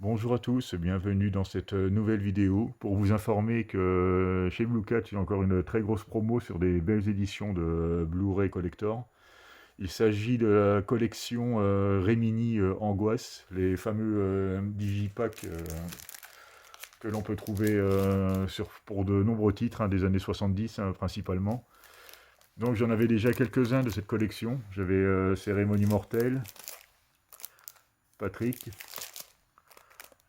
Bonjour à tous, bienvenue dans cette nouvelle vidéo pour vous informer que chez Blue Cat, il y a encore une très grosse promo sur des belles éditions de Blu-ray Collector. Il s'agit de la collection Remini Angoisse, les fameux digipacks que l'on peut trouver pour de nombreux titres des années 70 principalement. Donc j'en avais déjà quelques-uns de cette collection. J'avais Cérémonie mortelle, Patrick,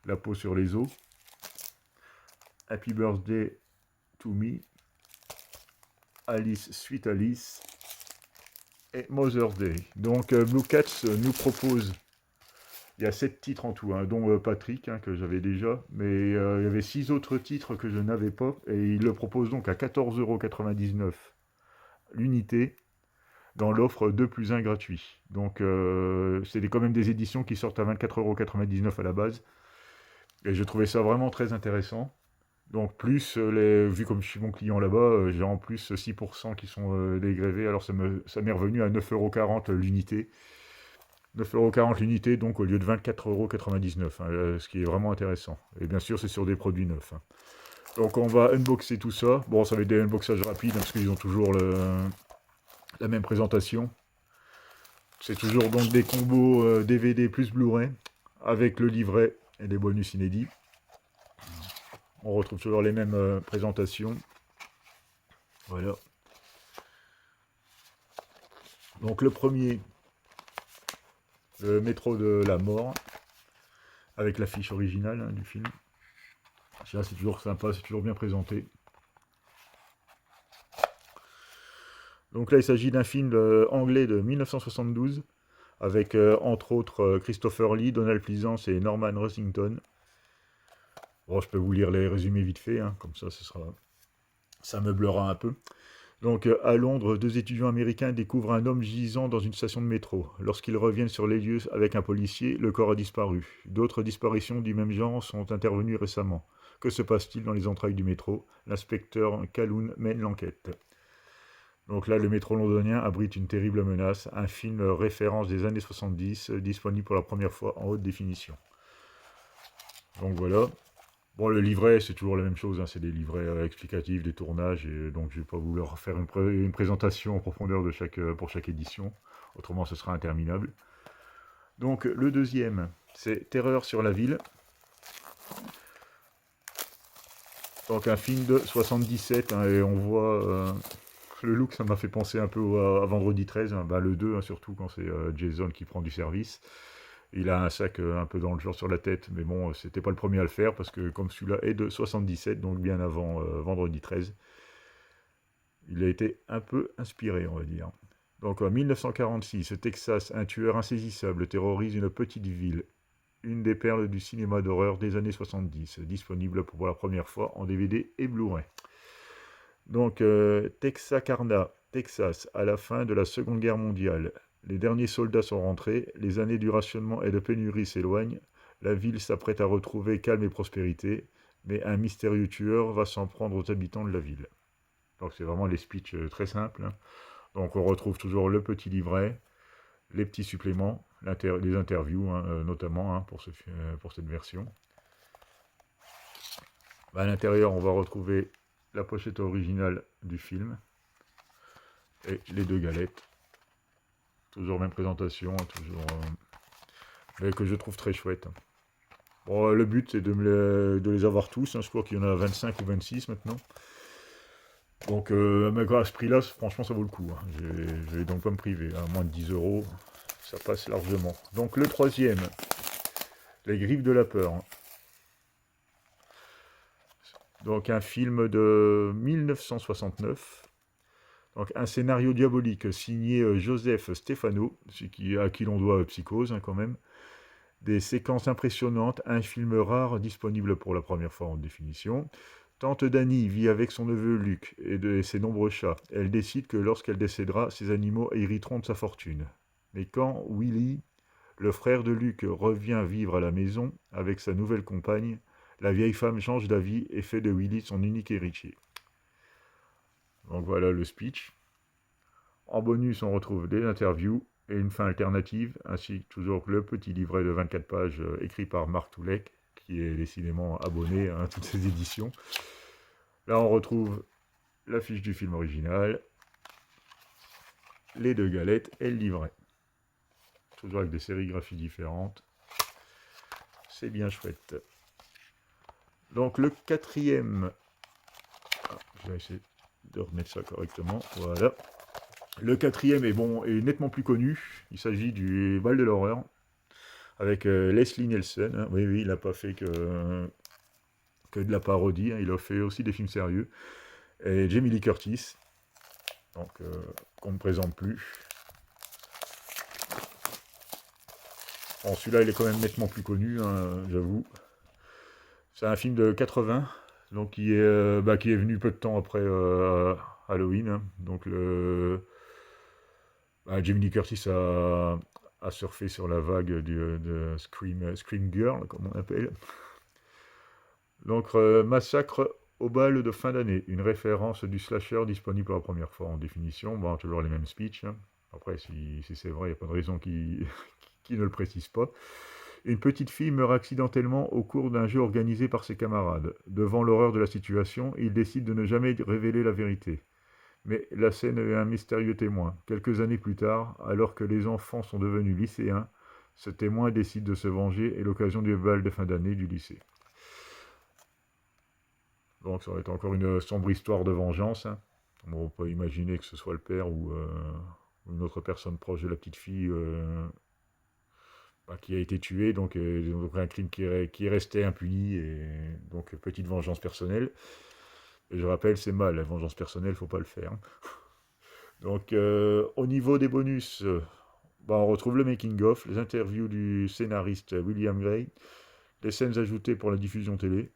La peau sur les os, Happy Birthday to Me, Alice, Sweet Alice et Mother's Day. Donc Blue Cats nous propose, il y a 7 titres en tout, dont Patrick, que j'avais déjà, mais il y avait 6 autres titres que je n'avais pas, et il le propose donc à 14,99 € l'unité, dans l'offre 2 plus 1 gratuit. Donc c'est quand même des éditions qui sortent à 24,99 € à la base, et je trouvais ça vraiment très intéressant. Donc plus, vu comme je suis mon client là-bas, j'ai en plus 6% qui sont dégrevés, alors ça m'est revenu à 9,40 € l'unité. 9,40 € l'unité, donc au lieu de 24,99 €, ce qui est vraiment intéressant. Et bien sûr, c'est sur des produits neufs. Donc on va unboxer tout ça. Bon, ça va être des unboxages rapides, parce qu'ils ont toujours la même présentation. C'est toujours donc des combos DVD plus Blu-ray, avec le livret et des bonus inédits. On retrouve toujours les mêmes présentations. Voilà. Donc le premier, le métro de la mort, avec l'affiche originale du film. Ça, c'est toujours sympa, c'est toujours bien présenté. Donc là, il s'agit d'un film anglais de 1972, avec entre autres Christopher Lee, Donald Pleasance et Norman Rushington. Bon, je peux vous lire les résumés vite fait, comme ça, ça meublera un peu. Donc, à Londres, 2 étudiants américains découvrent un homme gisant dans une station de métro. Lorsqu'ils reviennent sur les lieux avec un policier, le corps a disparu. D'autres disparitions du même genre sont intervenues récemment. Que se passe-t-il dans les entrailles du métro? L'inspecteur Calhoun mène l'enquête. Donc là, le métro londonien abrite une terrible menace, un film référence des années 70, disponible pour la première fois en haute définition. Donc voilà. Bon, le livret, c'est toujours la même chose, c'est des livrets explicatifs des tournages, et donc je ne vais pas vous leur faire une présentation en profondeur pour chaque édition, autrement ce sera interminable. Donc le deuxième, c'est Terreur sur la ville. Donc un film de 77, et on voit le look, ça m'a fait penser un peu à Vendredi 13, le 2, surtout quand c'est Jason qui prend du service. Il a un sac un peu dans le genre sur la tête, mais bon, c'était pas le premier à le faire, parce que comme celui-là est de 77, donc bien avant Vendredi 13, il a été un peu inspiré, on va dire. Donc en 1946, au Texas, un tueur insaisissable terrorise une petite ville, une des perles du cinéma d'horreur des années 70, disponible pour la première fois en DVD et Blu-ray. Donc Texarkana, Texas, à la fin de la Seconde Guerre mondiale. Les derniers soldats sont rentrés, les années du rationnement et de pénurie s'éloignent, la ville s'apprête à retrouver calme et prospérité, mais un mystérieux tueur va s'en prendre aux habitants de la ville. Donc c'est vraiment les speeches très simples. Donc on retrouve toujours le petit livret, les petits suppléments, les interviews notamment pour cette version. À l'intérieur, on va retrouver la pochette originale du film et les 2 galettes. Toujours même présentation, toujours mais que je trouve très chouette. Bon, le but c'est de les avoir tous, je crois qu'il y en a 25 ou 26 maintenant. Donc à ce prix-là, franchement ça vaut le coup. Je vais donc pas me priver, à moins de 10 €, ça passe largement. Donc le troisième, Les Griffes de la peur. Donc un film de 1969. Donc un scénario diabolique signé Joseph Stefano, à qui l'on doit Psychose quand même. Des séquences impressionnantes, un film rare disponible pour la première fois en définition. Tante Dani vit avec son neveu Luc et ses nombreux chats. Elle décide que lorsqu'elle décédera, ses animaux hériteront de sa fortune. Mais quand Willy, le frère de Luc, revient vivre à la maison avec sa nouvelle compagne, la vieille femme change d'avis et fait de Willy son unique héritier. Donc voilà le speech. En bonus, on retrouve des interviews et une fin alternative, ainsi que toujours le petit livret de 24 pages écrit par Marc Toulek. qui est décidément abonné à toutes ces éditions. Là, on retrouve l'affiche du film original, les 2 galettes et le livret. Toujours avec des sérigraphies différentes. C'est bien chouette. Donc le 4e, je vais essayer de remettre ça correctement, voilà. Le 4e est nettement plus connu, il s'agit du Bal de l'horreur, avec Leslie Nielsen, hein. Oui, il n'a pas fait que de la parodie, hein. Il a fait aussi des films sérieux, et Jamie Lee Curtis, donc qu'on ne présente plus. Bon, celui-là, il est quand même nettement plus connu, hein, j'avoue. C'est un film de 80, donc qui est venu peu de temps après Halloween, hein. Donc Jamie Lee Curtis a surfé sur la vague de Scream Girl, comme on appelle. Donc Massacre au bal de fin d'année, une référence du slasher disponible pour la première fois en définition. Bon, toujours les mêmes speeches, hein. Après, si c'est vrai, il n'y a pas de raison qui ne le précise pas. Une petite fille meurt accidentellement au cours d'un jeu organisé par ses camarades. Devant l'horreur de la situation, il décide de ne jamais révéler la vérité. Mais la scène est un mystérieux témoin. Quelques années plus tard, alors que les enfants sont devenus lycéens, ce témoin décide de se venger et l'occasion du bal de fin d'année du lycée. Donc ça va être encore une sombre histoire de vengeance, hein. On peut imaginer que ce soit le père ou une autre personne proche de la petite fille qui a été tuée, donc un crime qui est resté impuni, et donc petite vengeance personnelle. Et je rappelle, c'est mal, la vengeance personnelle, il ne faut pas le faire. Donc au niveau des bonus, on retrouve le making-of, les interviews du scénariste William Gray, les scènes ajoutées pour la diffusion télé,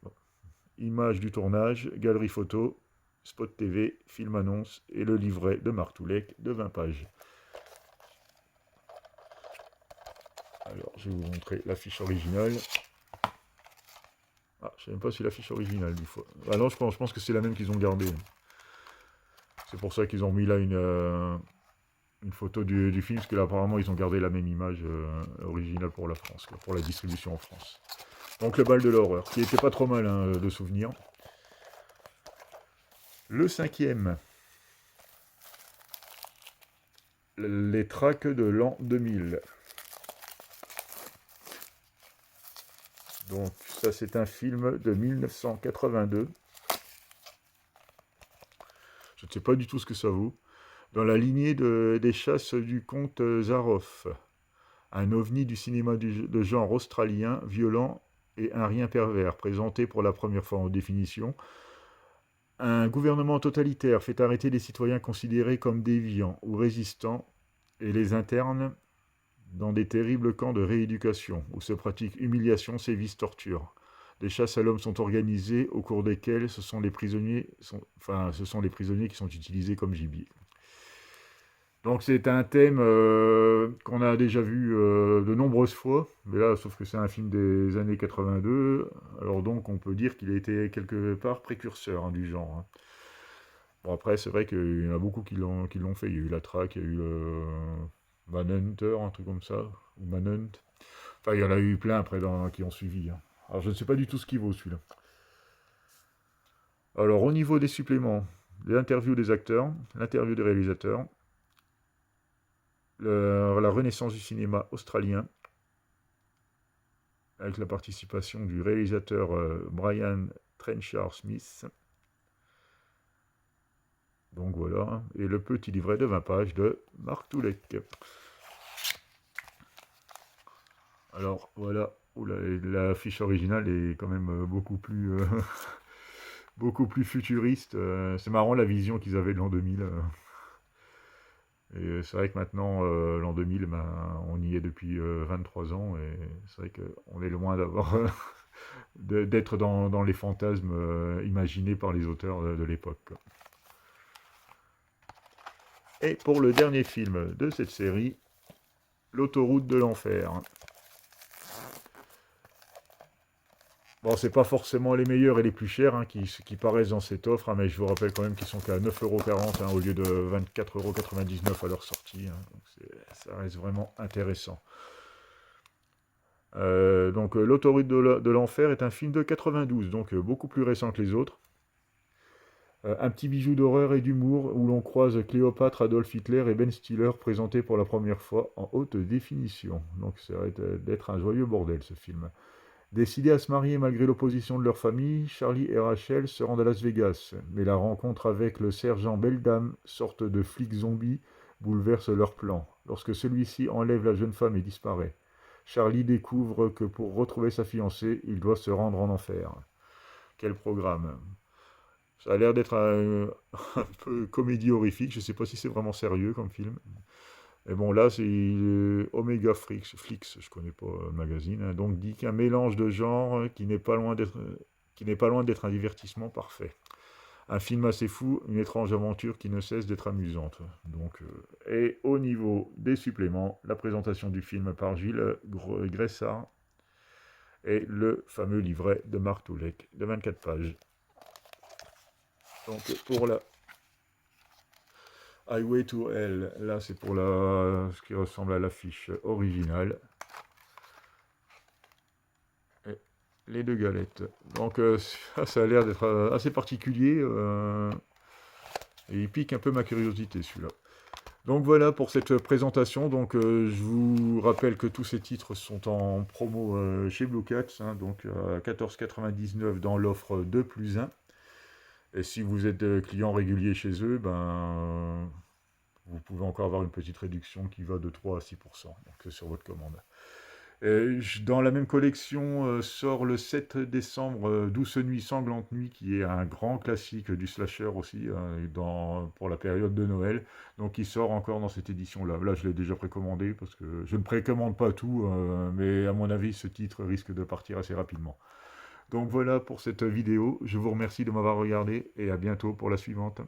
images du tournage, galerie photo, spot TV, film annonce et le livret de Marc Toulek de 20 pages. Alors, je vais vous montrer l'affiche originale. Ah, je ne sais même pas si l'affiche originale du fois. Ah non, je pense que c'est la même qu'ils ont gardée. C'est pour ça qu'ils ont mis là une photo du film, parce que là, apparemment, ils ont gardé la même image originale pour la France, pour la distribution en France. Donc, le bal de l'horreur, qui était pas trop mal, hein, de souvenirs. Le 5e. Les tracks de l'an 2000. Donc, ça, c'est un film de 1982. Je ne sais pas du tout ce que ça vaut. Dans la lignée des chasses du comte Zaroff, un ovni du cinéma de genre australien, violent et un rien pervers, présenté pour la première fois en définition. Un gouvernement totalitaire fait arrêter les citoyens considérés comme déviants ou résistants et les interne dans des terribles camps de rééducation où se pratiquent humiliation, sévices, torture. Des chasses à l'homme sont organisées au cours desquelles ce sont les prisonniers qui sont utilisés comme gibier. Donc c'est un thème qu'on a déjà vu de nombreuses fois, mais là, sauf que c'est un film des années 82, alors donc on peut dire qu'il a été quelque part précurseur, hein, du genre, hein. Bon, après, c'est vrai qu'il y en a beaucoup qui l'ont fait. Il y a eu La Traque, il y a eu Manhunter, un truc comme ça, ou Manhunt. Enfin, il y en a eu plein après qui ont suivi, hein. Alors je ne sais pas du tout ce qu'il vaut celui-là. Alors au niveau des suppléments, l'interview des acteurs, l'interview des réalisateurs, la renaissance du cinéma australien, avec la participation du réalisateur Brian Trenchard Smith. Donc voilà, et le petit livret de 20 pages de Marc Toulek. Alors voilà, la fiche originale est quand même beaucoup plus futuriste. C'est marrant la vision qu'ils avaient de l'an 2000. Et c'est vrai que maintenant, l'an 2000, on y est depuis 23 ans, et c'est vrai qu'on est loin d'être dans les fantasmes imaginés par les auteurs de l'époque, quoi. Et pour le dernier film de cette série, L'autoroute de l'enfer. Bon, c'est pas forcément les meilleurs et les plus chers, hein, qui paraissent dans cette offre, hein, mais je vous rappelle quand même qu'ils sont qu'à 9,40 €, hein, au lieu de 24,99 € à leur sortie, hein, donc ça reste vraiment intéressant. Donc L'autoroute de l'enfer est un film de 92, donc beaucoup plus récent que les autres. Un petit bijou d'horreur et d'humour où l'on croise Cléopâtre, Adolf Hitler et Ben Stiller présentés pour la première fois en haute définition. Donc ça va d'être un joyeux bordel ce film. Décidés à se marier malgré l'opposition de leur famille, Charlie et Rachel se rendent à Las Vegas. Mais la rencontre avec le sergent Beldam, sorte de flic zombie, bouleverse leurs plans. Lorsque celui-ci enlève la jeune femme et disparaît, Charlie découvre que pour retrouver sa fiancée, il doit se rendre en enfer. Quel programme! Ça a l'air d'être un peu comédie horrifique. Je ne sais pas si c'est vraiment sérieux comme film. Mais bon, là, c'est Omega Flix, je connais pas le magazine, hein, donc dit qu'un mélange de genres qui n'est pas loin d'être un divertissement parfait. Un film assez fou, une étrange aventure qui ne cesse d'être amusante. Donc, et au niveau des suppléments, la présentation du film par Gilles Gressard et le fameux livret de Marc Toulek de 24 pages. Donc pour la Highway to Hell, là c'est pour ce qui ressemble à l'affiche originale. Et les deux galettes. Donc ça a l'air d'être assez particulier. Et il pique un peu ma curiosité celui-là. Donc voilà pour cette présentation. Donc je vous rappelle que tous ces titres sont en promo chez Blue Cats, hein, donc à 14,99 dans l'offre 2 plus 1. Et si vous êtes client régulier chez eux, vous pouvez encore avoir une petite réduction qui va de 3 à 6%, donc sur votre commande. Dans la même collection sort le 7 décembre Douce Nuit, Sanglante Nuit, qui est un grand classique du slasher aussi, pour la période de Noël. Donc il sort encore dans cette édition-là. Là, je l'ai déjà précommandé, parce que je ne précommande pas tout, mais à mon avis, ce titre risque de partir assez rapidement. Donc voilà pour cette vidéo. Je vous remercie de m'avoir regardé, et à bientôt pour la suivante.